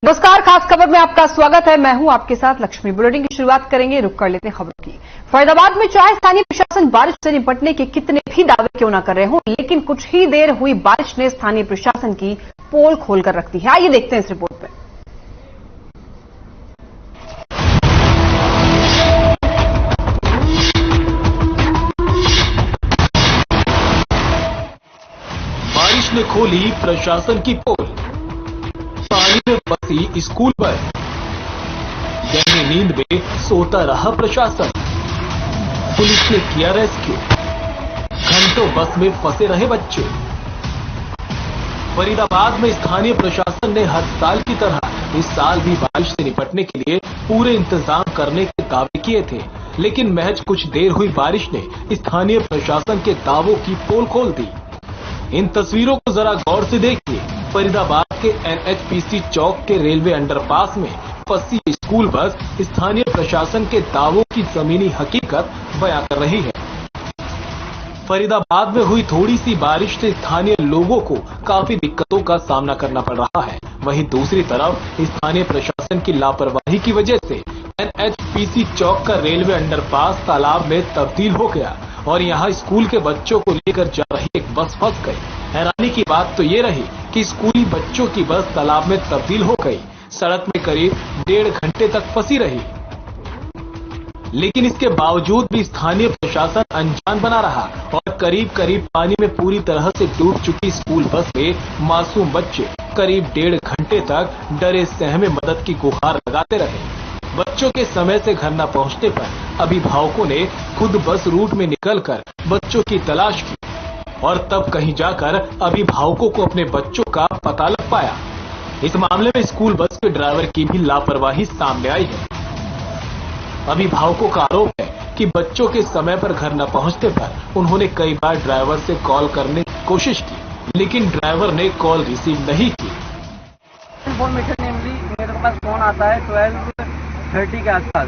नमस्कार, खास खबर में आपका स्वागत है। मैं हूं आपके साथ लक्ष्मी। बुलेटिन की शुरुआत करेंगे, रुक कर लेते हैं खबरों की। फरीदाबाद में चाहे स्थानीय प्रशासन बारिश से निपटने के कितने भी दावे क्यों न कर रहे हों, लेकिन कुछ ही देर हुई बारिश ने स्थानीय प्रशासन की पोल खोलकर रख दी है। आइए देखते हैं इस रिपोर्ट में। बारिश ने खोली प्रशासन की पोल, पानी में फंसी स्कूल बस, गहरी नींद में सोता रहा प्रशासन। पुलिस ने किया रेस्क्यू, घंटों बस में फंसे रहे बच्चे। फरीदाबाद में स्थानीय प्रशासन ने हर साल की तरह इस साल भी बारिश से निपटने के लिए पूरे इंतजाम करने के दावे किए थे, लेकिन महज कुछ देर हुई बारिश ने स्थानीय प्रशासन के दावों की पोल खोल दी। इन तस्वीरों को जरा गौर से देखिए। फरीदाबाद के NHPC चौक के रेलवे अंडरपास में फंसी स्कूल बस स्थानीय प्रशासन के दावों की जमीनी हकीकत बयां कर रही है। फरीदाबाद में हुई थोड़ी सी बारिश से स्थानीय लोगों को काफी दिक्कतों का सामना करना पड़ रहा है। वहीं दूसरी तरफ स्थानीय प्रशासन की लापरवाही की वजह से NHPC चौक का रेलवे अंडरपास तालाब में तब्दील हो गया और यहाँ स्कूल के बच्चों को लेकर जा रही एक बस फंस गई। हैरानी की बात तो ये रही कि स्कूली बच्चों की बस तालाब में तब्दील हो गई, सड़क में करीब 1.5 घंटे तक फंसी रही। लेकिन इसके बावजूद भी स्थानीय प्रशासन अनजान बना रहा और करीब करीब पानी में पूरी तरह से डूब चुकी स्कूल बस से मासूम बच्चे करीब 1.5 घंटे तक डरे सहमे मदद की गुहार लगाते रहे। बच्चों के समय से घर न पहुंचने पर अभिभावकों ने खुद बस रूट में निकलकर बच्चों की तलाश की और तब कहीं जाकर अभिभावकों को अपने बच्चों का पता लग पाया। इस मामले में स्कूल बस के ड्राइवर की भी लापरवाही सामने आई है। अभिभावकों का आरोप है कि बच्चों के समय पर घर न पहुंचने पर उन्होंने कई बार ड्राइवर से कॉल करने की कोशिश की, लेकिन ड्राइवर ने कॉल रिसीव नहीं की। इन्फॉर्मेशन नहीं मिली, मेरे पास फोन आता है 12:30 के आसपास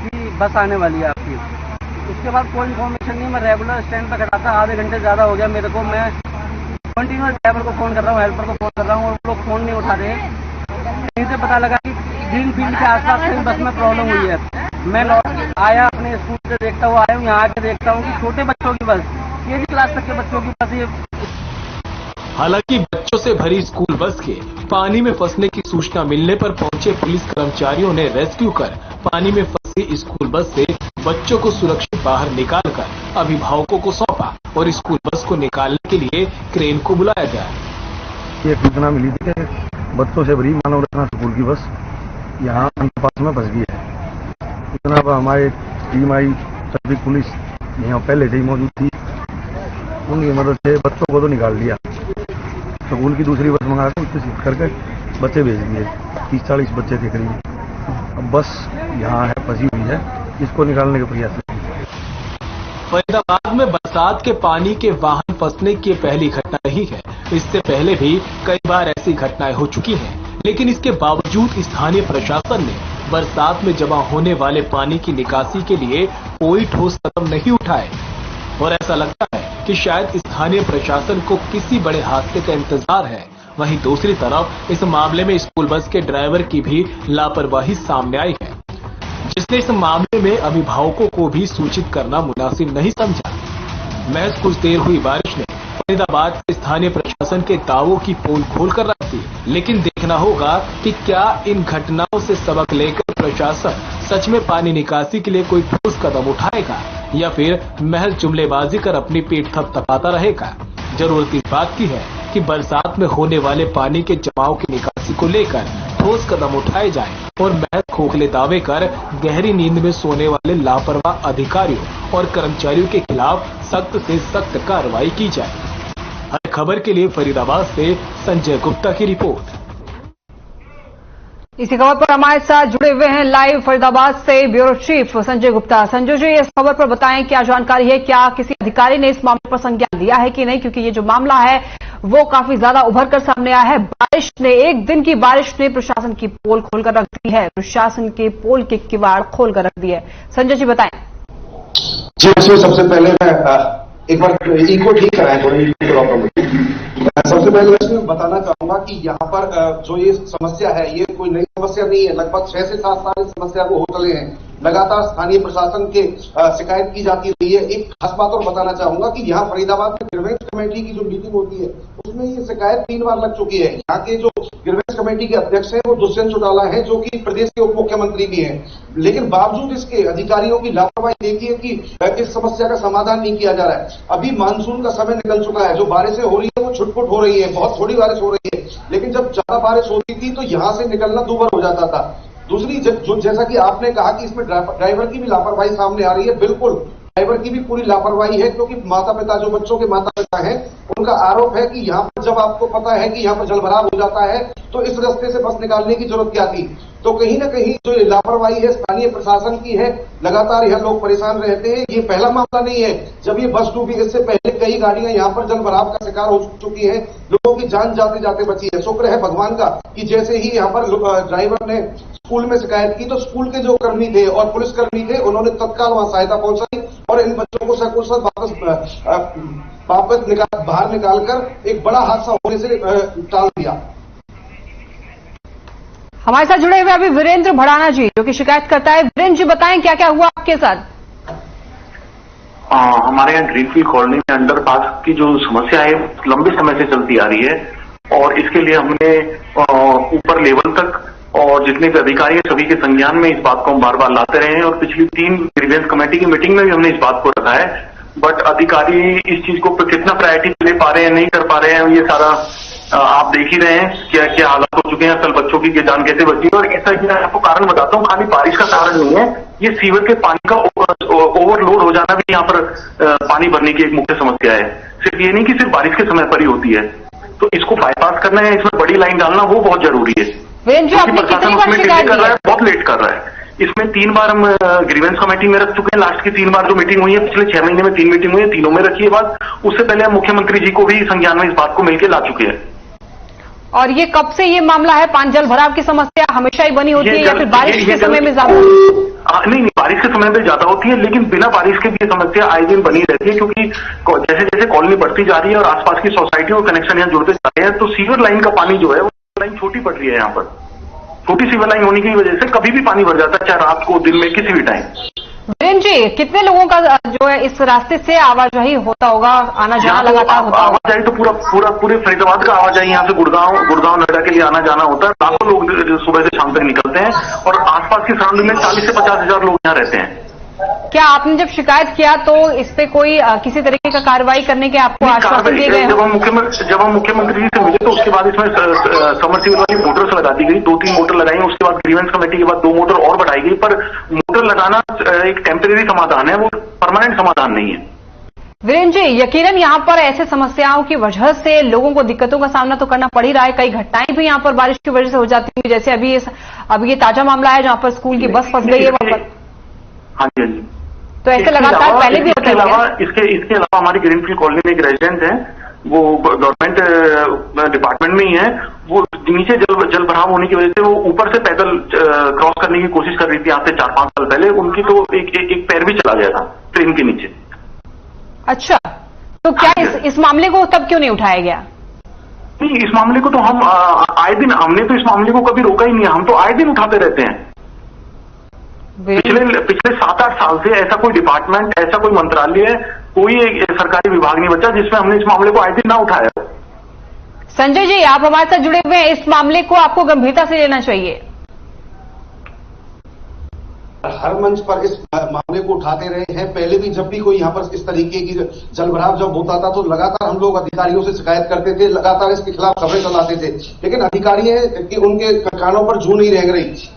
कि बस आने वाली है आपकी। उसके बाद कोई इन्फॉर्मेशन नहीं। मैं रेगुलर स्टैंड पर खड़ा था, आधे घंटे ज्यादा हो गया मेरे को। मैं कंटिन्यूअस ड्राइवर को फोन कर रहा हूँ, हेल्पर को फोन कर रहा हूँ और वो लोग फोन नहीं उठा रहे। कहीं से पता लगा कि ग्रीन फील्ड के आसपास कहीं बस में प्रॉब्लम हुई है। मैं लौट आया, अपने स्कूल से देखता हुआ आया हूँ, यहाँ आके देखता हूँ कि छोटे बच्चों की बस, केजी क्लास तक के बच्चों की बस ये। हालांकि बच्चों से भरी स्कूल बस के पानी में फंसने की सूचना मिलने पर पहुंचे पुलिस कर्मचारियों ने रेस्क्यू कर पानी में फंसी स्कूल बस से बच्चों को सुरक्षित बाहर निकालकर अभिभावकों को सौंपा और स्कूल बस को निकालने के लिए क्रेन को बुलाया गया। ये सूचना मिली थी कि बच्चों से भरी मानव रत्ना स्कूल की बस यहाँ अंडरपास में फंस गई है। इतना पर हमारे टीम आई, ट्रैफिक पुलिस यहाँ पहले से ही मौजूद थी। उनकी मदद से बच्चों को तो निकाल लिया। स्कूल की दूसरी बस मंगा करके बच्चे भेज दिए। 30-40 बच्चे के करीब। अब बस यहाँ है, फंसी हुई है, इसको निकालने के प्रयास है। फरीदाबाद में बरसात के पानी के वाहन फंसने की पहली घटना नहीं है। इससे पहले भी कई बार ऐसी घटनाएं हो चुकी हैं, लेकिन इसके बावजूद स्थानीय प्रशासन ने बरसात में जमा होने वाले पानी की निकासी के लिए कोई ठोस कदम नहीं उठाए और ऐसा लगता है कि शायद स्थानीय प्रशासन को किसी बड़े हादसे का इंतजार है। वहीं दूसरी तरफ इस मामले में स्कूल बस के ड्राइवर की भी लापरवाही सामने आई है, जिसने इस मामले में अभिभावकों को भी सूचित करना मुनासिब नहीं समझा। महज कुछ देर हुई बारिश ने फरीदाबाद के स्थानीय प्रशासन के दावों की पोल खोलकर रख दी, लेकिन देखना होगा कि क्या इन घटनाओं से सबक लेकर प्रशासन सच में पानी निकासी के लिए कोई ठोस कदम उठाएगा या फिर महज जुमलेबाजी कर अपनी पीठ थपथपाता रहेगा। जरूरत इस बात की है कि बरसात में होने वाले पानी के जमाव की निकासी को लेकर ठोस कदम उठाए जाएं और महज खोखले दावे कर गहरी नींद में सोने वाले लापरवाह अधिकारियों और कर्मचारियों के खिलाफ सख्त से सख्त कार्रवाई की जाए। हर खबर के लिए फरीदाबाद से संजय गुप्ता की रिपोर्ट। इसी खबर पर हमारे साथ जुड़े हुए हैं लाइव फरीदाबाद से ब्यूरो चीफ संजय गुप्ता। संजय जी, इस खबर पर बताएं, क्या जानकारी है? क्या किसी अधिकारी ने इस मामले पर संज्ञान लिया है कि नहीं? क्योंकि ये जो मामला है वो काफी ज्यादा उभर कर सामने आया है। बारिश ने, एक दिन की बारिश ने प्रशासन की पोल खोलकर रख दी है, प्रशासन के पोल के किवाड़ खोलकर रख दी है। संजय जी बताएं। जी, सबसे पहले मैं एक बार इनको ठीक कराएं, थोड़ी प्रॉब्लम। सबसे पहले मैं बताना चाहूंगा कि यहाँ पर जो ये समस्या है ये कोई नई समस्या नहीं है। लगभग 6 से 7 साल इस समस्या को हो चले हैं। लगातार स्थानीय प्रशासन के शिकायत की जाती रही है। एक खास बात और बताना चाहूंगा कि यहाँ फरीदाबाद में ग्रीवेंस कमेटी की जो मीटिंग होती है उसमें ये शिकायत 3 बार लग चुकी है। यहाँ के जो ग्रीवेंस कमेटी के अध्यक्ष हैं वो दुष्यंत चौटाला हैं, जो कि प्रदेश के उप मुख्यमंत्री भी हैं। लेकिन बावजूद इसके अधिकारियों की लापरवाही देखिए कि इस समस्या का समाधान नहीं किया जा रहा है। अभी मानसून का समय निकल चुका है, जो बारिशें हो रही है वो छुटपुट हो रही है, बहुत थोड़ी बारिश हो रही है। लेकिन जब ज्यादा बारिश होती थी तो यहाँ से निकलना दूभर हो जाता था। दूसरी जो जैसा कि आपने कहा कि इसमें ड्राइवर की भी लापरवाही सामने आ रही है, बिल्कुल ड्राइवर की भी पूरी लापरवाही है, क्योंकि माता पिता जो बच्चों के माता पिता हैं उनका आरोप है कि यहाँ पर जब आपको पता है कि यहाँ पर जलभराव हो जाता है तो इस रास्ते से बस निकालने की जरूरत क्या थी। तो कहीं ना कहीं जो लापरवाही है स्थानीय प्रशासन की है। लगातार यह लोग परेशान रहते हैं। ये पहला मामला नहीं है जब ये बस डूबी, इससे पहले कई गाड़ियां यहाँ पर जलभराव का शिकार हो चुकी है। लोगों की जान जाते जाते बची है। शुक्र है भगवान का कि जैसे ही यहाँ पर ड्राइवर ने स्कूल में शिकायत की तो स्कूल के जो कर्मी थे और पुलिसकर्मी थे उन्होंने तत्काल वहां सहायता पहुंचाई और इन बच्चों को सकुशल वापस बाहर निकालकर एक बड़ा हादसा होने से टाल दिया। हमारे साथ जुड़े हुए अभी वीरेंद्र भड़ाना जी, जो कि शिकायत करता है। वीरेंद्र जी, बताएं क्या क्या हुआ आपके साथ? हमारे यहाँ ग्रीनफील्ड कॉलोनी में अंडरपास की जो समस्या है लंबे समय से चलती आ रही है और इसके लिए हमने ऊपर लेवल तक और जितने भी अधिकारी हैं सभी के संज्ञान में इस बात को हम बार बार लाते रहे हैं और पिछली 3 ग्रीवेंस कमेटी की मीटिंग में भी हमने इस बात को रखा है। बट अधिकारी इस चीज को कितना प्रायोरिटी दे पा रहे हैं, नहीं कर पा रहे हैं, ये सारा आप देख ही रहे हैं क्या क्या हालात हो चुके हैं। कल बच्चों की जान कैसे बची है और ऐसा ही मैं आपको कारण बताता हूँ। खाली बारिश का कारण नहीं है, ये सीवर के पानी का ओवरलोड हो जाना भी यहाँ पर पानी भरने की एक मुख्य समस्या है। सिर्फ ये नहीं कि सिर्फ बारिश के समय पर ही होती है, तो इसको बाईपास करना है, इसमें बड़ी लाइन डालना वो बहुत जरूरी है। प्रशासन उसमें डिले कर रहा है, बहुत लेट कर रहा है। इसमें 3 बार हम ग्रीवेंस कमेटी में रख चुके हैं। लास्ट की 3 बार जो मीटिंग हुई है, पिछले 6 महीने में 3 मीटिंग हुई है, तीनों में रखी है बात। उससे पहले हम मुख्यमंत्री जी को भी संज्ञान में इस बात को मिलकर ला चुके हैं। और ये कब से ये मामला है? जल भराव की समस्या हमेशा ही बनी होती है या फिर बारिश के समय में ज्यादा होती है? नहीं, बारिश के समय में ज्यादा होती है, लेकिन बिना बारिश के भी ये समस्या आए दिन बनी रहती है, क्योंकि जैसे जैसे कॉलोनी बढ़ती जा रही है और आसपास की सोसाइटी और कनेक्शन यहाँ जुड़ते जा रहे हैं, तो सीवर लाइन का पानी जो है वो लाइन छोटी पड़ रही है। यहाँ पर छोटी सीवर लाइन होने की वजह से कभी भी पानी भर जाता है, चाहे रात को दिन में किसी भी टाइम। वीरेंद्र जी, कितने लोगों का जो है इस रास्ते से आवाजाही होता होगा, आना जाना लगातार होता होगा? आवाजाही तो पूरे फरीदाबाद का आवाजाही यहाँ से गुड़गांव नोएडा के लिए आना जाना होता है। लाखों लोग सुबह से शाम तक निकलते हैं और आसपास की सराउंडिंग में 40 से 50 हजार लोग यहाँ रहते हैं। क्या आपने जब शिकायत किया तो इस पे कोई किसी तरीके का कार्रवाई करने के आपको आश्वासन दिए गए? जब हम मुख्यमंत्री जी से मिले तो उसके बाद इसमें समरसीबल वाली मोटर्स लगा दी गई, 2-3 मोटर लगाई। उसके बाद ग्रीवेंस कमेटी के बाद 2 मोटर और बढ़ाई गई। पर मोटर लगाना एक टेम्परेरी समाधान है, वो परमानेंट समाधान नहीं है। वीरेंद्र जी, यकीनन यहाँ पर ऐसे समस्याओं की वजह से लोगों को दिक्कतों का सामना तो करना पड़ ही रहा है। कई घटनाएं भी यहाँ पर बारिश की वजह से हो जाती है, जैसे अभी ये ताजा मामला है जहाँ पर स्कूल की बस फंस गई है वहां पर। हाँ जी, हाँ जी। तो ऐसे लगातार पहले भी होते हैं। इसके अलावा हमारी ग्रीनफील्ड कॉलोनी में एक रेजिडेंट है, वो गवर्नमेंट डिपार्टमेंट में ही है। वो नीचे जल भराव होने की वजह से वो ऊपर से पैदल क्रॉस करने की कोशिश कर रही थी आज से 4-5 साल पहले। उनकी तो एक पैर भी चला गया था ट्रेन के नीचे। अच्छा, तो क्या इस मामले को तब क्यों नहीं उठाया गया? नहीं, इस मामले को तो हम आए दिन, हमने तो इस मामले को कभी रोका ही नहीं है। हम तो आए दिन उठाते रहते हैं। पिछले 7-8 साल से ऐसा कोई डिपार्टमेंट, ऐसा कोई मंत्रालय, कोई सरकारी विभाग नहीं बचा जिसमें हमने इस मामले को आए दिन ना उठाया। संजय जी, आप हमारे साथ जुड़े हुए हैं, इस मामले को आपको गंभीरता से लेना चाहिए। हर मंच पर इस मामले को उठाते रहे हैं। पहले भी जब भी कोई यहाँ पर इस तरीके की जलभराव जब होता था तो लगातार हम लोग अधिकारियों से शिकायत करते थे, लगातार इसके खिलाफ खबरें चलाते थे, लेकिन अधिकारी हैं कि उनके कानों पर जू नहीं रह रही।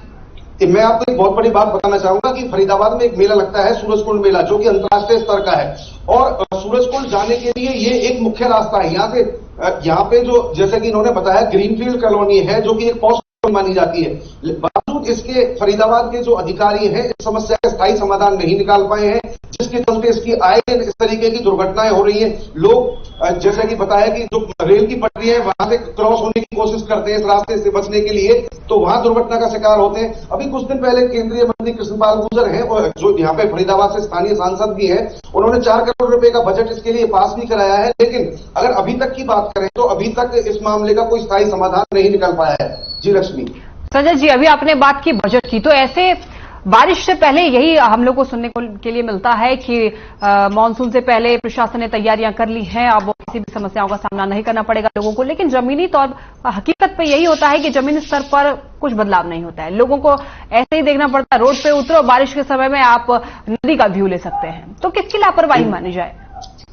मैं आपको एक बहुत बड़ी बात बताना चाहूंगा कि फरीदाबाद में एक मेला लगता है, सूरजकुंड मेला, जो कि अंतर्राष्ट्रीय स्तर का है। और सूरजकुंड जाने के लिए ये एक मुख्य रास्ता है। यहाँ पे जो जैसे कि इन्होंने बताया ग्रीनफील्ड कॉलोनी है, जो कि एक पॉस्ट मानी जाती है। बावजूद इसके फरीदाबाद के जो अधिकारी हैं इस समस्या का स्थायी समाधान नहीं निकाल पाए हैं। जिसके चलते इसकी आए दिन इस तरीके की दुर्घटनाएं हो रही हैं। लोग जैसे कि बताया कि जो रेल की पटरी है वहां से क्रॉस होने की कोशिश करते हैं इस रास्ते से बचने के लिए, तो वहां दुर्घटना का शिकार होते हैं। अभी कुछ दिन पहले केंद्रीय मंत्री कृष्णपाल गुर्जर हैं, जो यहाँ पे फरीदाबाद से स्थानीय सांसद भी हैं, उन्होंने 4 करोड़ रुपए का बजट इसके लिए पास भी कराया है। लेकिन अगर अभी तक की बात करें तो अभी तक इस मामले का कोई स्थायी समाधान नहीं निकल पाया है। जी लक्ष्मी। संजय जी, अभी आपने बात की बजट की, तो ऐसे बारिश से पहले यही हम लोग को सुनने के लिए मिलता है कि मानसून से पहले प्रशासन ने तैयारियां कर ली हैं, अब किसी भी समस्याओं का सामना नहीं करना पड़ेगा लोगों को। लेकिन जमीनी तौर हकीकत पे यही होता है कि जमीनी स्तर पर कुछ बदलाव नहीं होता है, लोगों को ऐसे ही देखना पड़ता है, रोड पे उतरो, बारिश के समय में आप नदी का व्यू ले सकते हैं। तो किसकी लापरवाही मानी जाए?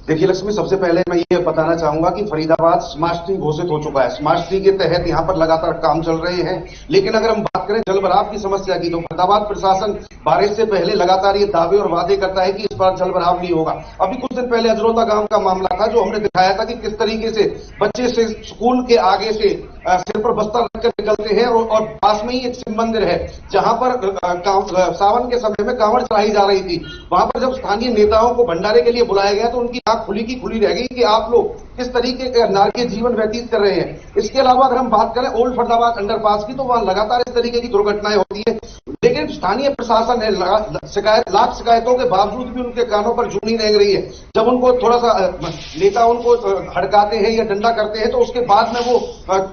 देखिए लक्ष्मी, सबसे पहले मैं ये बताना चाहूंगा कि फरीदाबाद स्मार्ट सिटी घोषित हो चुका है। स्मार्ट सिटी के तहत यहाँ पर लगातार काम चल रहे हैं। लेकिन अगर हम बात करें जलभराव की समस्या की, तो फरीदाबाद प्रशासन बारिश से पहले लगातार ये दावे और वादे करता है कि इस बार जलभराव नहीं होगा। अभी कुछ दिन पहले अजरौता गांव का मामला था, जो हमने दिखाया था कि किस तरीके से बच्चे से स्कूल के आगे से सिर पर बस्ता रखकर निकलते हैं और पास में ही एक शिव मंदिर है जहां पर सावन के समय में कांवड़ चढ़ाई जा रही थी। वहां पर जब स्थानीय नेताओं को भंडारे के लिए बुलाया गया तो उनकी आंख खुली की खुली रह गई कि आप लोग किस तरीके का नारकीय जीवन व्यतीत कर रहे हैं। इसके अलावा अगर हम बात करें ओल्ड फरीदाबाद अंडरपास की, तो वहां लगातार इस तरीके की दुर्घटनाएं होती है। लेकिन स्थानीय प्रशासन है लाख शिकायतों के बावजूद भी उनके कानों पर जू नहीं रह रही है। जब उनको थोड़ा सा नेता उनको हड़काते हैं या डंडा करते हैं, तो उसके बाद में वो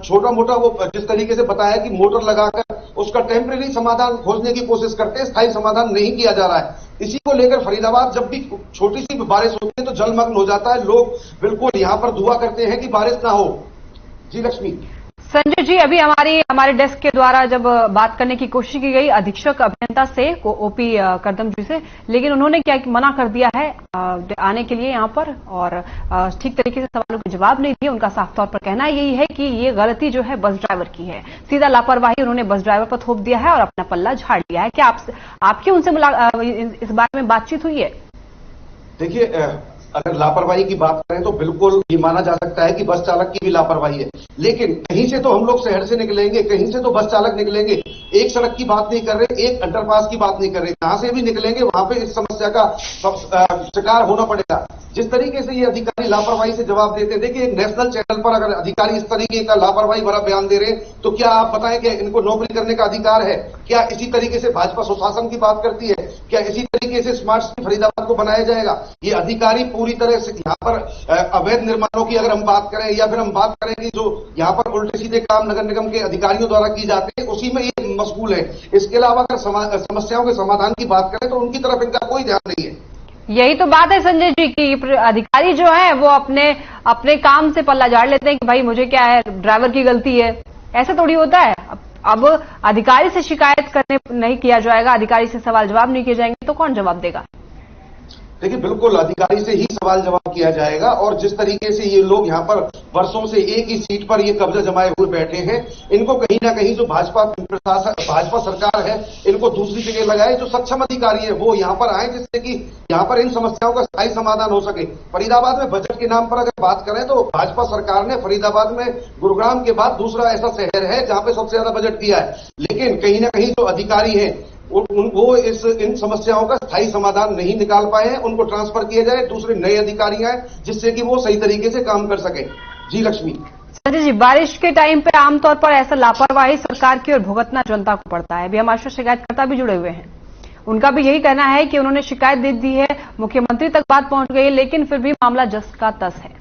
छोटा मोटा वो जिस तरीके से बताया कि मोटर लगाकर उसका टेम्परेरी समाधान खोजने की कोशिश करते हैं, स्थायी समाधान नहीं किया जा रहा है। इसी को लेकर फरीदाबाद जब भी छोटी सी बारिश होती है तो जलमग्न हो जाता है। लोग बिल्कुल यहाँ पर दुआ करते हैं कि बारिश ना हो। जी लक्ष्मी। संजय जी, अभी हमारे डेस्क के द्वारा जब बात करने की कोशिश की गई अधीक्षक अभियंता से ओपी करदम जी से, लेकिन उन्होंने क्या मना कर दिया है आने के लिए यहाँ पर, और ठीक तरीके से सवालों के जवाब नहीं दिए। उनका साफ तौर पर कहना यही है कि ये गलती जो है बस ड्राइवर की है, सीधा लापरवाही उन्होंने बस ड्राइवर पर थोप दिया है और अपना पल्ला झाड़ लिया है। क्या आपकी उनसे इस बारे में बातचीत हुई है? देखिए, अगर लापरवाही की बात करें तो बिल्कुल ये माना जा सकता है कि बस चालक की भी लापरवाही है। लेकिन कहीं से तो हम लोग शहर से निकलेंगे, कहीं से तो बस चालक निकलेंगे। एक सड़क की बात नहीं कर रहे, एक अंडरपास की बात नहीं कर रहे, जहां से भी निकलेंगे वहां पे इस समस्या का शिकार होना पड़ेगा। जिस तरीके से ये अधिकारी लापरवाही से जवाब देते हैं, देखिए एक नेशनल चैनल पर अगर अधिकारी इस तरीके का लापरवाही भरा बयान दे रहे हैं, तो क्या आप बताएं कि इनको नौकरी करने का अधिकार है? क्या इसी तरीके से भाजपा सुशासन की बात करती है? क्या इसी तरीके से स्मार्ट सिटी फरीदाबाद को बनाया जाएगा? ये अधिकारी पूरी तरह से यहाँ पर अवैध निर्माणों की अगर हम बात करें, या फिर हम बात करें कि जो यहाँ पर उल्टे सीधे काम नगर निगम के अधिकारियों द्वारा की जाते हैं, उसी में ये मशगूल है। इसके अलावा अगर समस्याओं के समाधान की बात करें तो उनकी तरफ इनका कोई ध्यान नहीं है। यही तो बात है संजय जी की अधिकारी जो है वो अपने काम से पल्ला झाड़ लेते हैं कि भाई मुझे क्या है, ड्राइवर की गलती है। ऐसा थोड़ी होता है। अब अधिकारी से शिकायत करने नहीं किया जाएगा, अधिकारी से सवाल जवाब नहीं किए जाएंगे तो कौन जवाब देगा? देखिए बिल्कुल अधिकारी से ही सवाल जवाब किया जाएगा। और जिस तरीके से ये लोग यहाँ पर वर्षों से एक ही सीट पर ये कब्जा जमाए हुए बैठे हैं, इनको कहीं ना कहीं जो भाजपा सरकार है इनको दूसरी जगह लगाए। जो सक्षम अधिकारी है वो यहाँ पर आए, जिससे कि यहाँ पर इन समस्याओं का स्थायी समाधान हो सके। फरीदाबाद में बजट के नाम पर अगर बात करें तो भाजपा सरकार ने फरीदाबाद में गुरुग्राम के बाद दूसरा ऐसा शहर है जहां पे सबसे ज्यादा बजट दिया है। लेकिन कहीं ना कहीं जो अधिकारी हैं वो इन समस्याओं का स्थायी समाधान नहीं निकाल पाए हैं। उनको ट्रांसफर किया जाए, दूसरे नए अधिकारी आए जिससे कि वो सही तरीके से काम कर सके। जी लक्ष्मी। संजय जी, बारिश के टाइम पे आमतौर पर ऐसा लापरवाही सरकार की ओर भुगतना जनता को पड़ता है। अभी हमारे साथ शिकायतकर्ता भी जुड़े हुए हैं, उनका भी यही कहना है कि उन्होंने शिकायत दे दी है, मुख्यमंत्री तक बात पहुंच गई है, लेकिन फिर भी मामला जस का तस है।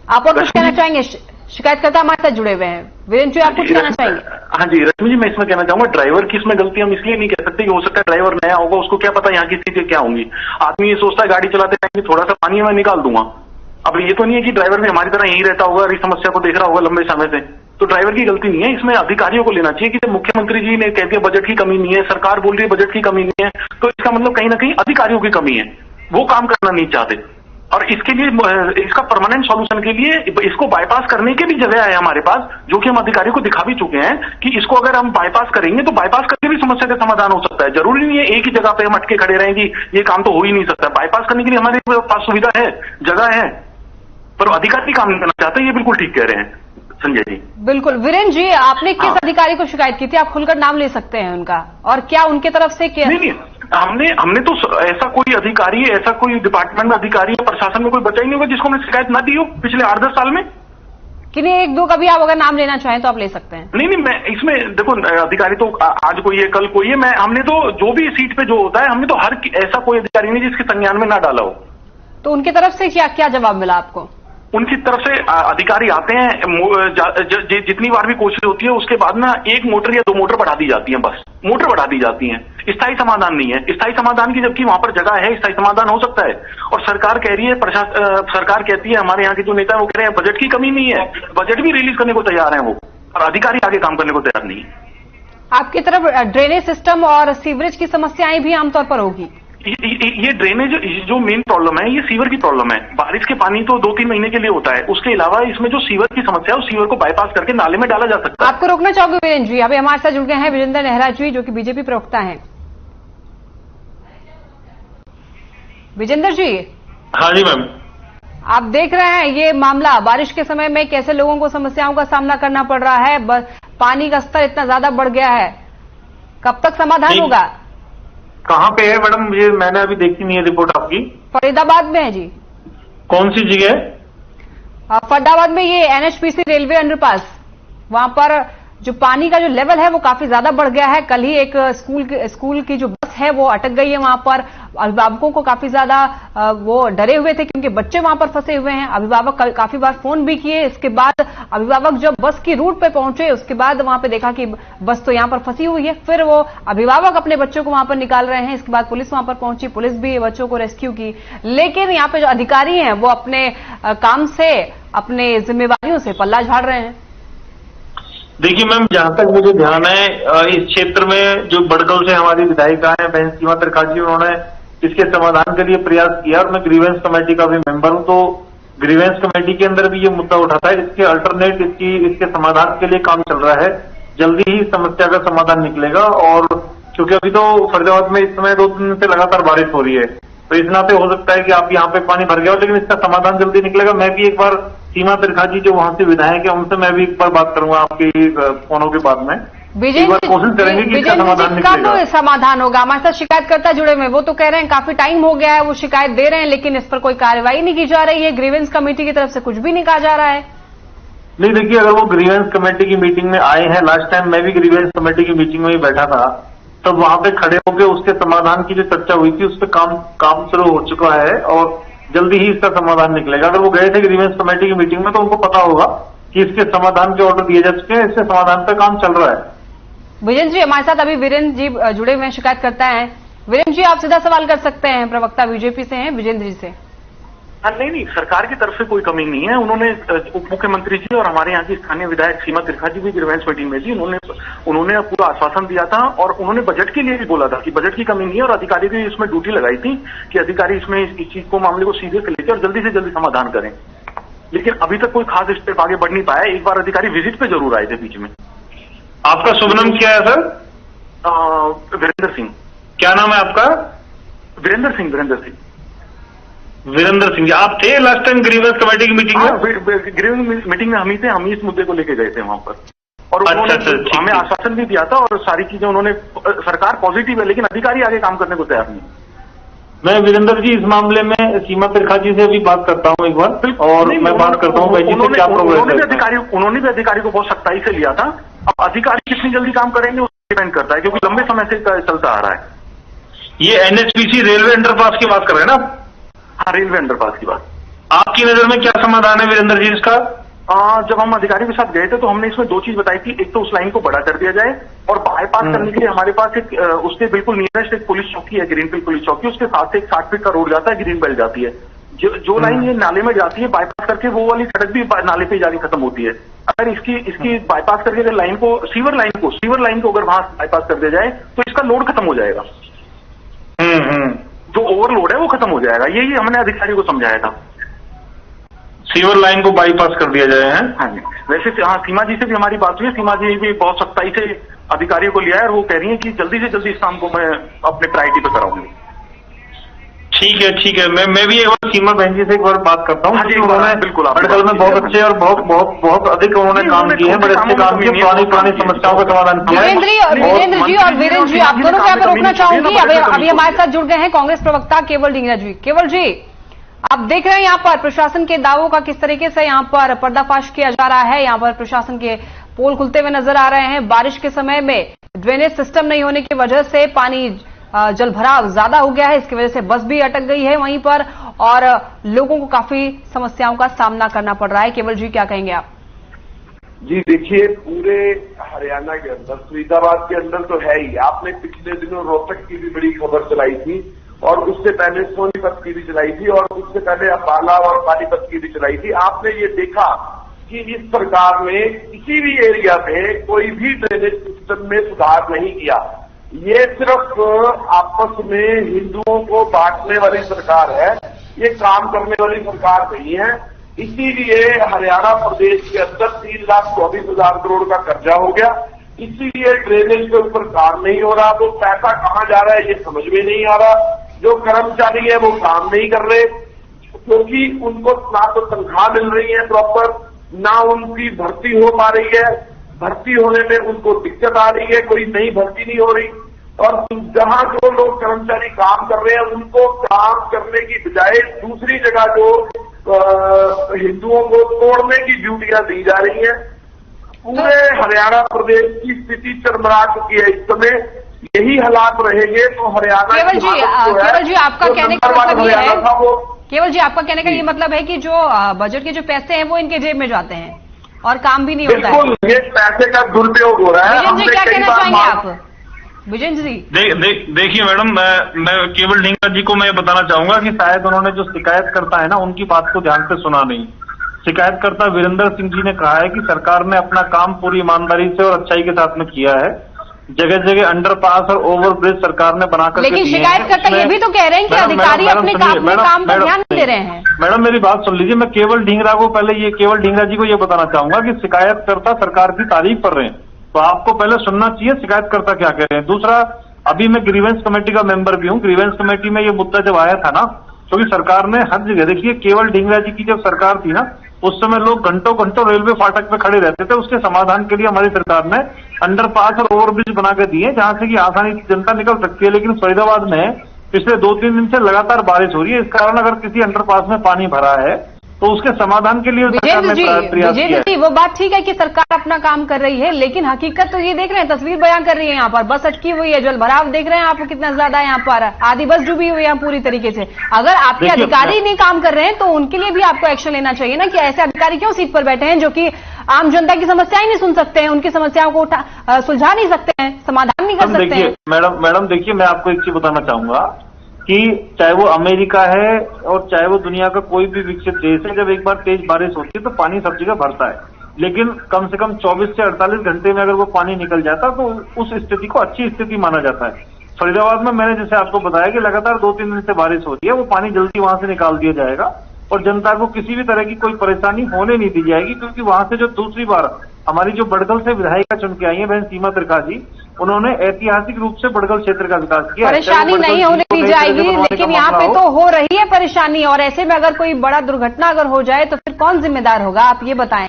आप और कुछ कहना चाहेंगे? शिकायतकर्ता हमारे साथ जुड़े हुए हैं। वीरेंद्र जी, आप कुछ कहना चाहेंगे? हाँ जी रश्मि जी, मैं इसमें कहना चाहूंगा ड्राइवर की इसमें गलती हम इसलिए नहीं कह सकते कि हो सकता है ड्राइवर नया होगा, उसको क्या पता यहाँ की स्थिति क्या होंगी। आदमी ये सोचता है गाड़ी चलाते टाइम थोड़ा सा पानी मैं निकाल दूंगा। अब ये तो नहीं है कि ड्राइवर भी हमारी तरह यही रहता होगा और इस समस्या को देख रहा होगा लंबे समय से। तो ड्राइवर की गलती नहीं है, इसमें अधिकारियों को लेना चाहिए कि मुख्यमंत्री जी ने कह दिया बजट की कमी नहीं है, सरकार बोल रही है बजट की कमी नहीं है, तो इसका मतलब कहीं ना कहीं अधिकारियों की कमी है, वो काम करना नहीं चाहते। और इसके लिए इसका परमानेंट सॉल्यूशन के लिए इसको बाईपास करने की भी जगह है हमारे पास, जो कि हम अधिकारियों को दिखा भी चुके हैं कि इसको अगर हम बाईपास करेंगे तो बाईपास करके भी समस्या का समाधान हो सकता है। जरूरी नहीं है एक ही जगह पे हम अटके खड़े रहें कि ये काम तो हो ही नहीं सकता। बाईपास करने के लिए हमारे पास सुविधा है, जगह है, पर अधिकारी काम नहीं करना चाहते। ये बिल्कुल ठीक कह रहे हैं संजय जी। बिल्कुल। वीरेंद्र जी, आपने किस अधिकारी को शिकायत की थी? आप खुलकर नाम ले सकते हैं उनका, और क्या उनके तरफ से क्या? नहीं, हमने तो ऐसा कोई अधिकारी, ऐसा कोई डिपार्टमेंट में अधिकारी या प्रशासन में कोई बचा ही नहीं होगा जिसको हमने शिकायत ना दी हो पिछले 8-10 साल में। कि नहीं, एक दो कभी आप अगर नाम लेना चाहें तो आप ले सकते हैं। नहीं, मैं इसमें देखो, अधिकारी तो आज कोई है, कल कोई है। हमने तो जो भी सीट पे जो होता है, हमने तो हर ऐसा कोई अधिकारी नहीं जिसके संज्ञान में ना डाला हो। तो उनकी तरफ से क्या जवाब मिला आपको? उनकी तरफ से अधिकारी आते हैं, जितनी बार भी कोशिश होती है उसके बाद ना 1 मोटर या 2 मोटर बढ़ा दी जाती है, बस मोटर बढ़ा दी जाती है। स्थायी समाधान नहीं है। स्थायी समाधान की जबकि वहां पर जगह है, स्थायी समाधान हो सकता है। और सरकार कह रही है, सरकार कहती है, हमारे यहाँ के जो नेता है वो कह रहे हैं बजट की कमी नहीं है, बजट भी रिलीज करने को तैयार है वो, और अधिकारी आगे काम करने को तैयार नहीं है। आपकी तरफ ड्रेनेज सिस्टम और सीवरेज की समस्याएं भी आमतौर पर होगी? ये ड्रेनेज जो मेन प्रॉब्लम है, ये सीवर की प्रॉब्लम है। बारिश के पानी तो 2-3 महीने के लिए होता है, उसके अलावा इसमें जो सीवर की समस्या है, उस सीवर को बाईपास करके नाले में डाला जा सकता है। आपको रोकना चाहोगे वीरेंद्र जी? अभी हमारे साथ जुड़ गए हैं विजेंद्र नेहरा जी, जो कि बीजेपी प्रवक्ता हैं। विजेंद्र जी। हाँ जी मैम। आप देख रहे हैं ये मामला, बारिश के समय में कैसे लोगों को समस्याओं का सामना करना पड़ रहा है, पानी का स्तर इतना ज्यादा बढ़ गया है, कब तक समाधान होगा? कहाँ पे है मैडम? मैंने अभी देखी नहीं है रिपोर्ट आपकी। फरीदाबाद में है जी। कौन सी जगह? फरीदाबाद में ये NHPC रेलवे अंडरपास, वहां पर जो पानी का जो लेवल है वो काफी ज्यादा बढ़ गया है। कल ही एक स्कूल की जो बस है वो अटक गई है वहां पर। अभिभावकों को काफी ज्यादा वो डरे हुए थे क्योंकि बच्चे वहां पर फंसे हुए हैं। अभिभावक काफी बार फोन भी किए। इसके बाद अभिभावक जब बस की रूट पे पहुंचे, उसके बाद वहां पे देखा कि बस तो यहां पर फंसी हुई है। फिर वो अभिभावक अपने बच्चों को वहां पर निकाल रहे हैं। इसके बाद पुलिस वहां पर पहुंची, पुलिस भी बच्चों को रेस्क्यू की। लेकिन यहाँ पे जो अधिकारी हैं वो अपने काम से, अपने जिम्मेवारियों से पल्ला झाड़ रहे हैं। देखिए मैम, जहां तक मुझे ध्यान है, इस क्षेत्र में जो बड़गल से हमारी विधायिका है बहन सीमा त्रिखाजी, उन्होंने इसके समाधान के लिए प्रयास किया और मैं ग्रीवेंस कमेटी का भी मेंबर हूं। तो ग्रीवेंस कमेटी के अंदर भी ये मुद्दा उठा था। इसके अल्टरनेट, इसके समाधान के लिए काम चल रहा है। जल्दी ही समस्या का समाधान निकलेगा। और क्योंकि अभी तो फरीदाबाद में इस समय 2 दिन से लगातार बारिश हो रही है, तो इस नाते हो सकता है कि आप यहाँ पे पानी भर गया हो, लेकिन इसका समाधान जल्दी निकलेगा। मैं भी एक बार सीमा त्रिखाजी जो वहां से विधायक है उनसे मैं भी एक बार बात करूंगा आपकी फोनों के बाद में। एक बार कोशिश करेंगे कि इसका समाधान निकलेगा। कब समाधान होगा? हमारे साथ शिकायतकर्ता जुड़े हुए, वो तो कह रहे हैं काफी टाइम हो गया है, वो शिकायत दे रहे हैं, लेकिन इस पर कोई कार्रवाई नहीं की जा रही है। ग्रीवेंस कमेटी की तरफ से कुछ भी नहीं कहा जा रहा है। नहीं, देखिए, अगर वो ग्रीवेंस कमेटी की मीटिंग में आए हैं, लास्ट टाइम मैं भी ग्रीवेंस कमेटी की मीटिंग में ही बैठा था, तब वहां पे खड़े होकर उसके समाधान की जो चर्चा हुई थी उस पर काम शुरू हो चुका है और जल्दी ही इसका समाधान निकलेगा। अगर वो गए थे ग्रीवेंस कमेटी की मीटिंग में तो उनको पता होगा कि इसके समाधान के ऑर्डर दिए जा चुके हैं, इसके समाधान पर काम चल रहा है। विजेंद्र जी हमारे साथ अभी वीरेंद्र जी जुड़े हुए हैं, शिकायत करता है। वीरेंद्र जी, आप सीधा सवाल कर सकते हैं, प्रवक्ता बीजेपी से हैं, विजेंद्र जी से। नहीं, सरकार की तरफ से कोई कमी नहीं है। उन्होंने उप मुख्यमंत्री जी और हमारे यहाँ की स्थानीय विधायक सीमा त्रिखाजी भी ग्रीवेंस मीटिंग में थी। उन्होंने पूरा आश्वासन दिया था और उन्होंने बजट के लिए भी बोला था कि बजट की कमी नहीं है, और अधिकारी की इसमें ड्यूटी लगाई थी कि अधिकारी इसमें इस चीज को, मामले को सीधे से लेकर और जल्दी से जल्दी समाधान करें। लेकिन अभी तक कोई खास स्टेप आगे बढ़ नहीं पाया। एक बार अधिकारी विजिट पे जरूर आए थे बीच में। आपका शुभ नाम क्या है सर? वीरेंद्र सिंह। क्या नाम है आपका? वीरेंद्र सिंह। वीरेंद्र सिंह जी, आप थे लास्ट टाइम ग्रीवेंस कमेटी की मीटिंग में? ग्रीवेंस मीटिंग में हम ही थे, हम ही इस मुद्दे को लेके गए थे वहां पर, और अच्छा, उन्होंने हमें आश्वासन भी दिया था और सारी चीजें उन्होंने, सरकार पॉजिटिव है लेकिन अधिकारी आगे काम करने को तैयार नहीं। मैं वीरेंद्र जी इस मामले में सीमा त्रिखाजी से भी बात करता हूं एक बार, और मैं बात करता हूं उन्होंने भी अधिकारी को बहुत सख्ताई से लिया था। अब अधिकारी कितनी जल्दी काम करेंगे उस पर डिपेंड करता है, क्योंकि लंबे समय से चलता आ रहा है। ये NHPC रेलवे अंडरपास की बात कर रहे हैं ना? हाँ, रेलवे अंडरपास की बात। आपकी नजर में क्या समाधान है वीरेंद्र जी इसका? जब हम अधिकारी के साथ गए थे तो हमने इसमें 2 चीज बताई थी। एक तो उस लाइन को बड़ा कर दिया जाए, और बाईपास करने के लिए हमारे पास एक उसके बिल्कुल नियरेस्ट एक पुलिस चौकी है, ग्रीनफील्ड पुलिस चौकी। उसके साथ से एक 60 फीट का रोड जाता है, ग्रीन बेल्ट जाती है। जो लाइन ये नाले में जाती है बाईपास करके, वो वाली सड़क भी नाले पे जाके खत्म होती है। अगर इसकी बाईपास करके अगर लाइन को, सीवर लाइन को अगर वहां बाईपास कर दिया जाए तो इसका लोड खत्म हो जाएगा। जो ओवरलोड है वो खत्म हो जाएगा। यही हमने अधिकारी को समझाया था। सीवर लाइन को बाईपास कर दिया जाए है? हाँ जी। वैसे हाँ, सीमा जी से भी हमारी बात हुई है। सीमा जी भी बहुत सख्ताई से अधिकारियों को लिया है और वो कह रही है कि जल्दी से जल्दी इस काम को मैं अपने प्रायोरिटी पे कराऊंगी। ठीक है। मैं भी एक बार सीमा बहन जी से एक बार बात करता हूँ। उन्होंने बिल्कुल बड़गल में बहुत अच्छे और बहुत अधिक उन्होंने काम किए हैं, बड़े अच्छे काम किए, पुरानी समस्याओं का समाधान किया है। वीरेंद्र जी और वीरेंद्र जी, आप दोनों को यहाँ पर रोकना चाहूंगी। अभी हमारे साथ जुड़ गए हैं कांग्रेस प्रवक्ता केवल ढींगरा जी। केवल जी, आप देख रहे हैं यहाँ पर प्रशासन के दावों का किस तरीके से यहाँ पर पर्दाफाश किया जा रहा है। यहाँ पर प्रशासन के पोल खुलते हुए नजर आ रहे हैं। बारिश के समय में ड्रेनेज सिस्टम नहीं होने की वजह से पानी जल भराव ज्यादा हो गया है, इसकी वजह से बस भी अटक गई है वहीं पर और लोगों को काफी समस्याओं का सामना करना पड़ रहा है। केवल जी, क्या कहेंगे आप? जी देखिए, पूरे हरियाणा के अंदर, फरीदाबाद के अंदर तो है ही। आपने पिछले दिनों रोहतक की भी बड़ी खबर चलाई थी और उससे पहले सोनीपत की भी चलाई थी और उससे पहले अंबाला और पानीपत की भी चलाई थी। आपने ये देखा कि इस सरकार ने किसी भी एरिया में कोई भी ड्रेनेज सिस्टम में सुधार नहीं किया। ये सिर्फ आपस में हिंदुओं को बांटने वाली सरकार है, ये काम करने वाली सरकार नहीं है। इसीलिए हरियाणा प्रदेश के अंदर 3,24,000 करोड़ का कर्जा हो गया। इसीलिए ड्रेनेज के ऊपर काम नहीं हो रहा। तो पैसा कहाँ जा रहा है ये समझ में नहीं आ रहा। जो कर्मचारी है वो काम नहीं कर रहे क्योंकि उनको ना तो तनख्वाह मिल रही है प्रॉपर, ना उनकी भर्ती हो पा रही है। भर्ती होने में उनको दिक्कत आ रही है, कोई नई भर्ती नहीं हो रही। और जहां जो लोग कर्मचारी काम कर रहे हैं उनको काम करने की बजाय दूसरी जगह जो हिंदुओं को तोड़ने की ड्यूटियां दी जा रही हैं। पूरे हरियाणा प्रदेश की स्थिति चरमरा चुकी है इस समय। यही हालात रहेंगे तो हरियाणा केवल जी, आपका कहने का मतलब ये है, केवल जी आपका कहने का ये मतलब है कि जो बजट के जो पैसे हैं वो इनके जेब में जाते हैं और काम भी नहीं होता है। बिल्कुल, ये पैसे का दुरुपयोग हो रहा है। विजेंद्र जी, क्या कहना चाहेंगे आप? विजेंद्र जी, देखिए मैडम, मैं केवल ढींगरा जी को मैं बताना चाहूंगा कि शायद उन्होंने जो शिकायतकर्ता है ना उनकी बात को ध्यान से सुना नहीं। शिकायतकर्ता वीरेंद्र सिंह जी ने कहा है कि सरकार ने अपना काम पूरी ईमानदारी से और अच्छाई के साथ में किया है। जगह जगह अंडरपास और ओवरब्रिज सरकार ने बनाकर, लेकिन शिकायतकर्ता ये भी तो कह रहे हैं कि अधिकारी अपने काम पर ध्यान नहीं दे रहे हैं। मैडम मेरी बात सुन लीजिए। मैं केवल ढींगरा को पहले केवल ढींगरा जी को ये बताना चाहूंगा कि शिकायतकर्ता सरकार की तारीफ कर रहे हैं, तो आपको पहले सुनना चाहिए शिकायतकर्ता क्या कह रहे हैं। दूसरा, अभी मैं ग्रीवेंस कमेटी का मेंबर भी हूँ। ग्रीवेंस कमेटी में ये मुद्दा जब आया था ना, क्योंकि सरकार ने हर जगह, देखिए केवल ढींगरा जी की जब सरकार थी ना उस समय लोग घंटों घंटों रेलवे फाटक पे खड़े रहते थे। उसके समाधान के लिए हमारी सरकार ने अंडरपास और ओवरब्रिज बना के दिए जहां से कि आसानी से जनता निकल सकती है। लेकिन फरीदाबाद में पिछले 2-3 दिन से लगातार बारिश हो रही है। इस कारण अगर किसी अंडरपास में पानी भरा है तो उसके समाधान के लिए सरकार ने प्रयास किया है। वो बात ठीक है कि सरकार अपना काम कर रही है, लेकिन हकीकत तो ये देख रहे हैं, तस्वीर बयान कर रही है। यहाँ पर बस अटकी हुई है, जल भराव देख रहे हैं आप कितना ज्यादा है। यहाँ पर आधी बस डूबी हुई है पूरी तरीके से। अगर आपके अधिकारी नहीं काम कर रहे हैं तो उनके लिए भी आपको एक्शन लेना चाहिए ना, कि ऐसे अधिकारी क्यों सीट पर बैठे हैं जो कि आम जनता की समस्याएं नहीं सुन सकते हैं, उनकी समस्याओं को सुलझा नहीं सकते हैं, समाधान नहीं कर सकते हैं। मैडम देखिए, मैं आपको एक चीज बताना चाहूंगा कि चाहे वो अमेरिका है और चाहे वो दुनिया का कोई भी विकसित देश है, जब एक बार तेज बारिश होती है तो पानी सब जगह भरता है। लेकिन कम से कम 24 से 48 घंटे में अगर वो पानी निकल जाता तो उस स्थिति को अच्छी स्थिति माना जाता है। फरीदाबाद में मैंने जैसे आपको बताया कि लगातार 2-3 दिन से बारिश होती है, वो पानी जल्दी वहां से निकाल दिया जाएगा और जनता को किसी भी तरह की कोई परेशानी होने नहीं दी जाएगी। क्योंकि वहां से जो दूसरी बार हमारी जो बड़गल से विधायिका चुन के आई है बहन सीमा त्रिकाजी, उन्होंने ऐतिहासिक रूप से बड़गल क्षेत्र का विकास किया। परेशानी नहीं होने दी जाएगी, लेकिन यहाँ पे तो हो रही है परेशानी। और ऐसे में अगर कोई बड़ा दुर्घटना अगर हो जाए तो फिर कौन जिम्मेदार होगा, आप ये बताएं।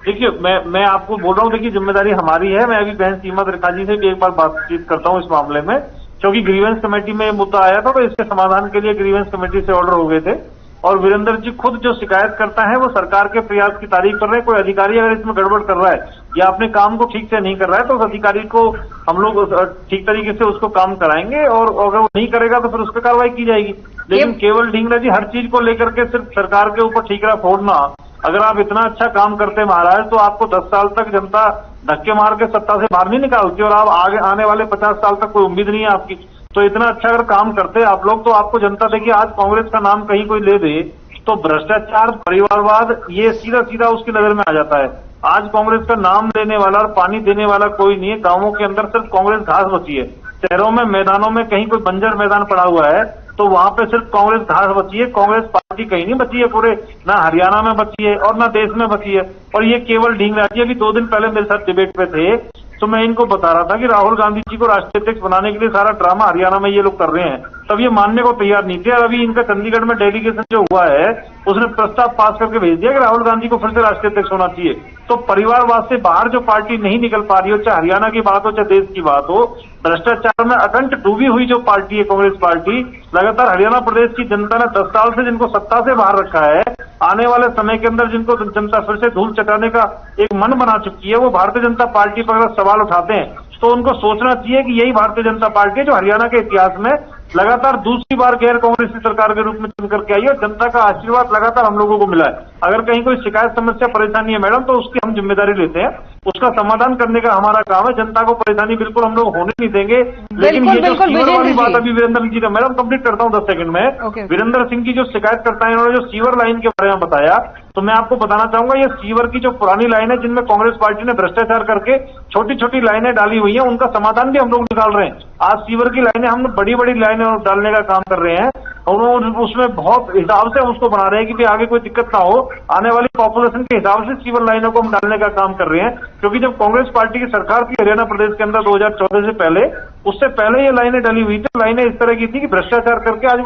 देखिए, मैं आपको बोल रहा हूँ, देखिए जिम्मेदारी हमारी है। मैं अभी बहन सीमा त्रिकाजी से भी एक बार बातचीत करता हूँ इस मामले में, क्योंकि ग्रीवेंस कमेटी में मुद्दा आया था तो इसके समाधान के लिए ग्रीवेंस कमेटी से ऑर्डर हो गए थे। और वीरेंद्र जी खुद जो शिकायत करता है वो सरकार के प्रयास की तारीफ कर रहे हैं। कोई अधिकारी अगर इसमें गड़बड़ कर रहा है या अपने काम को ठीक से नहीं कर रहा है तो उस अधिकारी को हम लोग ठीक तरीके से उसको काम कराएंगे और अगर वो नहीं करेगा तो फिर उस पर कार्रवाई की जाएगी। लेकिन केवल ढींगरा जी हर चीज को लेकर के सिर्फ सरकार के ऊपर ठीकरा फोड़ना, अगर आप इतना अच्छा काम करते महाराज तो आपको 10 साल तक जनता धक्के मार के सत्ता से बाहर नहीं निकालती और आप आगे आने वाले 50 साल तक कोई उम्मीद नहीं है आपकी। तो इतना अच्छा अगर काम करते आप लोग तो आपको जनता देखिए, आज कांग्रेस का नाम कहीं कोई ले दे तो भ्रष्टाचार, परिवारवाद, ये सीधा सीधा उसकी नजर में आ जाता है। आज कांग्रेस का नाम लेने वाला और पानी देने वाला कोई नहीं है। गांवों के अंदर सिर्फ कांग्रेस घास बची है। शहरों में, मैदानों में कहीं कोई बंजर मैदान पड़ा हुआ है तो वहां पे सिर्फ कांग्रेस घास बची है। कांग्रेस पार्टी कहीं नहीं बची है, पूरे ना हरियाणा में बची है और ना देश में बची है। और ये केवल ढींगरा जी अभी 2 दिन पहले मेरे साथ डिबेट पे थे तो मैं इनको बता रहा था कि राहुल गांधी जी को राष्ट्रीय अध्यक्ष बनाने के लिए सारा ड्रामा हरियाणा में ये लोग कर रहे हैं, तब ये मानने को तैयार नहीं थे। अभी इनका चंडीगढ़ में डेलीगेशन जो हुआ है उसने प्रस्ताव पास करके भेज दिया कि राहुल गांधी को फिर से राष्ट्रीय अध्यक्ष होना चाहिए। तो परिवारवाद से बाहर जो पार्टी नहीं निकल पा रही हो, चाहे हरियाणा की बात हो चाहे देश की बात हो, भ्रष्टाचार में अकंठ डूबी हुई जो पार्टी है कांग्रेस पार्टी, लगातार हरियाणा प्रदेश की जनता ने 10 साल से जिनको सत्ता से बाहर रखा है, आने वाले समय के अंदर जिनको जनता फिर से धूल चटाने का एक मन बना चुकी है, वो भारतीय जनता पार्टी पर अगर सवाल उठाते हैं तो उनको सोचना चाहिए कि यही भारतीय जनता पार्टी है जो हरियाणा के इतिहास में लगातार दूसरी बार गैर कांग्रेसी सरकार के रूप में चुन करके आई है। जनता का आशीर्वाद लगातार हम लोगों को मिला है। अगर कहीं कोई शिकायत समस्या परेशानी है मैडम, तो उसकी हम जिम्मेदारी लेते हैं, उसका समाधान करने का हमारा काम है। जनता को परेशानी बिल्कुल हम लोग होने नहीं देंगे। लेकिन ये जो सीवर वाली बात अभी वीरेंद्र जी का, मैडम कंप्लीट करता हूँ 10 सेकंड में। वीरेंद्र सिंह की जो शिकायत करता है, इन्होंने जो सीवर लाइन के बारे में बताया, तो मैं आपको बताना चाहूंगा ये सीवर की जो पुरानी लाइन है जिनमें कांग्रेस पार्टी ने भ्रष्टाचार करके छोटी छोटी लाइनें डाली हुई हैं, उनका समाधान भी हम लोग निकाल रहे हैं। आज सीवर की लाइनें हम बड़ी बड़ी लाइनें डालने का काम कर रहे हैं और उसमें बहुत हिसाब से हम उसको बना रहे हैं कि आगे कोई दिक्कत ना हो। आने वाली पॉपुलेशन के हिसाब से सीवर लाइनों को हम डालने का काम कर रहे हैं, क्योंकि जब कांग्रेस पार्टी की सरकार थी हरियाणा प्रदेश के अंदर 2014 से पहले, उससे पहले ये लाइनें डली हुई थी। लाइनें इस तरह की थी कि भ्रष्टाचार करके आज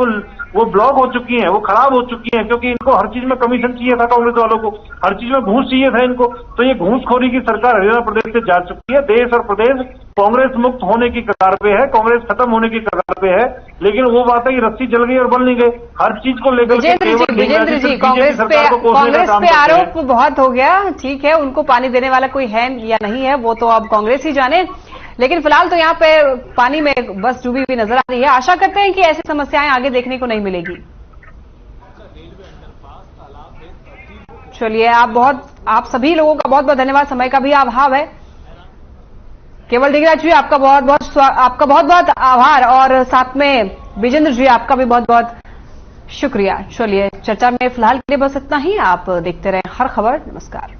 वो ब्लॉक हो चुकी हैं, वो खराब हो चुकी हैं, क्योंकि इनको हर चीज में कमीशन चाहिए था, कांग्रेस वालों को हर चीज में घूस चाहिए था इनको। तो ये घूसखोरी की सरकार हरियाणा प्रदेश से जा चुकी है। देश और प्रदेश कांग्रेस मुक्त होने की कगार पे है, कांग्रेस खत्म होने की कगार पे है। लेकिन वो बात है कि रस्सी जल गई और बन नहीं गई। हर चीज को लेकर विजेंद्र जी, कांग्रेस पे आरोप बहुत हो गया, ठीक है, उनको पानी देने वाला कोई है या नहीं है वो तो अब कांग्रेस ही जाने, लेकिन फिलहाल तो यहाँ पे पानी में बस डूबी हुई नजर आ रही है। आशा करते हैं कि ऐसी समस्याएं आगे देखने को नहीं मिलेगी। चलिए, आप सभी लोगों का बहुत बहुत धन्यवाद, समय का भी अभाव है। केवल दिगराज जी आपका बहुत बहुत आभार, और साथ में विजेंद्र जी आपका भी बहुत बहुत शुक्रिया। चलिए, चर्चा में फिलहाल के लिए बस इतना ही। आप देखते रहें हर खबर। नमस्कार।